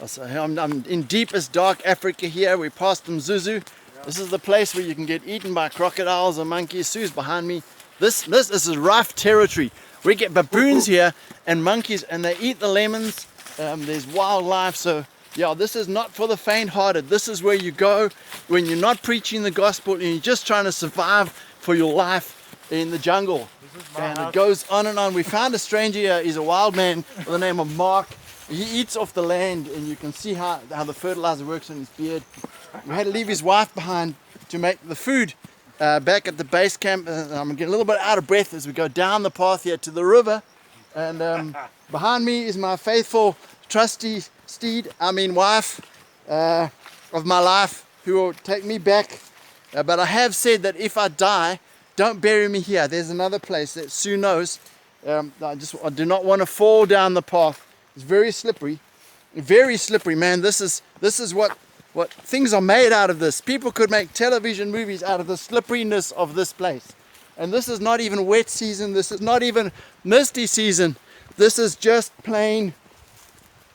So I'm in deepest dark Africa here. We passed Mzuzu. This is the place where you can get eaten by crocodiles or monkeys. Sue's behind me. This is rough territory. We get baboons here and monkeys, and they eat the lemons. There's wildlife, so yeah, this is not for the faint-hearted. This is where you go when you're not preaching the gospel and you're just trying to survive for your life in the jungle. And it goes on and on. We found a stranger here. He's a wild man by the name of Mark. He eats off the land, and you can see how the fertilizer works on his beard. We had to leave his wife behind to make the food back at the base camp. I'm getting a little bit out of breath as we go down the path here to the river. And behind me is my faithful, trusty wife of my life, who will take me back. But I have said that if I die, don't bury me here. There's another place that Sue knows. I do not want to fall down the path. It's very slippery, man. This is what things are made out of. This people could make television movies out of the slipperiness of this place. And this is not even wet season. This is not even misty season. This is just plain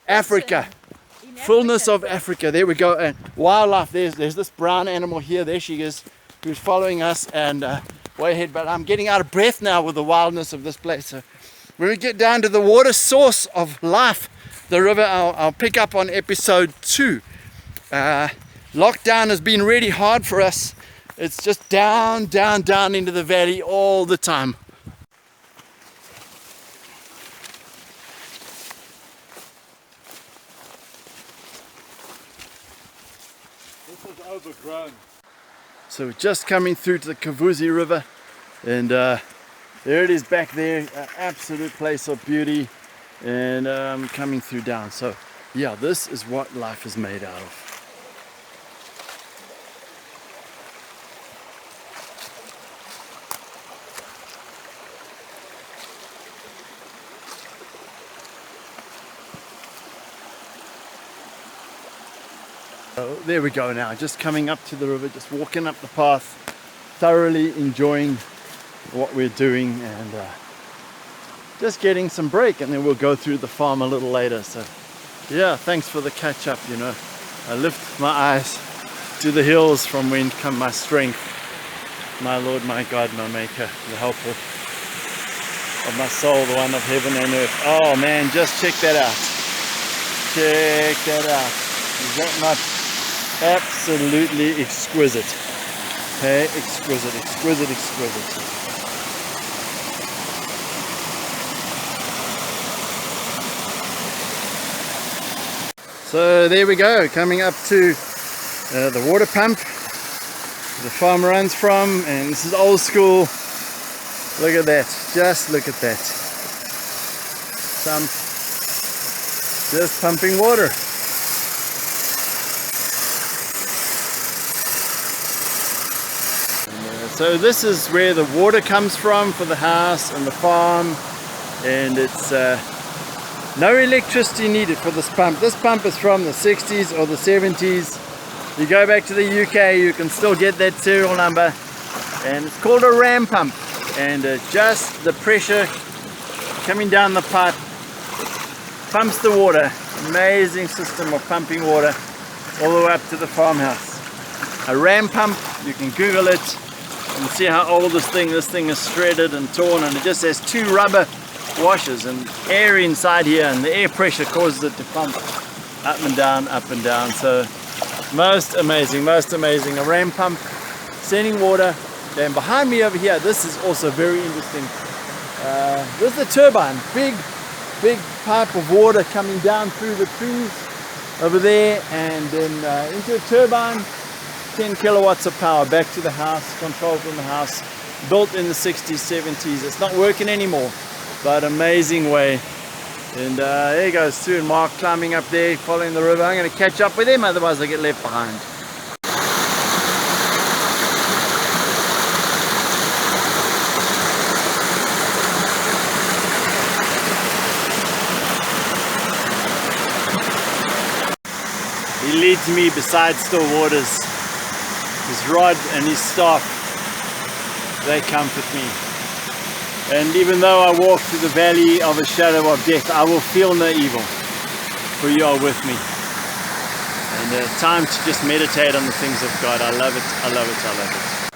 Africa, fullness of Africa. There we go. And wildlife. There's this brown animal here. There she is, who's following us, and way ahead. But I'm getting out of breath now with the wildness of this place. So when we get down to the water source of life, the river, I'll pick up on episode 2. Lockdown has been really hard for us. It's just down into the valley all the time. This is overgrown. So we're just coming through to the Mzuzu River, and there it is back there, an absolute place of beauty, and coming through down. So yeah, this is what life is made out of. So there we go now, just coming up to the river, just walking up the path, thoroughly enjoying what we're doing, and just getting some break, and then we'll go through the farm a little later. So yeah, thanks for the catch up. I lift my eyes to the hills from whence come my strength, my Lord, my God, my Maker, the helper of my soul, the one of heaven and earth. Oh man, just check that out. Check that out. Is that not absolutely exquisite? Hey, exquisite. So there we go, coming up to the water pump the farm runs from, and this is old school. Look at that, just look at that. Just pumping water. So this is where the water comes from for the house and the farm, and it's no electricity needed for this pump. This pump is from the 60s or the 70s. You go back to the UK, you can still get that serial number, and it's called a ram pump, and just the pressure coming down the pipe pumps the water. Amazing system of pumping water all the way up to the farmhouse. A ram pump, you can Google it and see how old this thing is shredded and torn, and it just has 2 rubber washers and air inside here, and the air pressure causes it to pump up and down. So most amazing, a ram pump sending water. Then behind me over here, this is also very interesting. This is a turbine, big pipe of water coming down through the trees over there, and then into a turbine, 10 kilowatts of power back to the house, controlled from the house, built in the 60s, 70s. It's not working anymore, but amazing way. And there you go, Sue and Mark climbing up there, following the river. I'm going to catch up with them, otherwise I get left behind. He leads me beside still waters. His rod and his staff, they comfort me. And even though I walk through the valley of a shadow of death, I will feel no evil, for you are with me. and time to just meditate on the things of God. I love it, I love it, I love it.